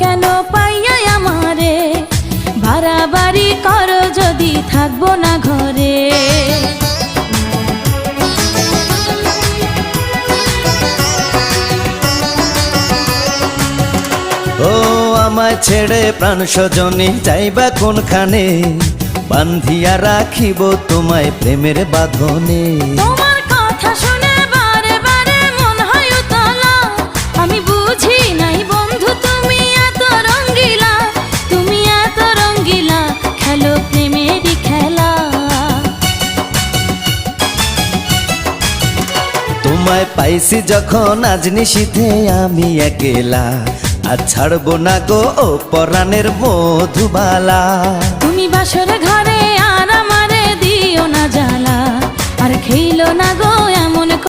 কেন পাইয়া আমারে, বাড়াবাড়ি করো যদি থাকবো না ঘরে। ও আমায় ছেড়ে প্রাণ স্বজনে যাইবা কোনখানে, বান্ধিয়া রাখিব তোমায় প্রেমের বাঁধনে। তোমার কথা শুনে বারে বারে মন হয় উতলা, আমি বুঝি নাই বন্ধু তুমি এত রঙ্গিলা, তুমি এত রঙ্গিলা, খেলো প্রেমেরই খেলা। তোমায় পাইছি যখন আজ নিশীথে আমি একেলা, আর ছাড়বো না গো ও পরাণের মধুবালা। তুমি বাসর ঘরে আর আমারে দিও না জ্বালা, আর খেইলো না গো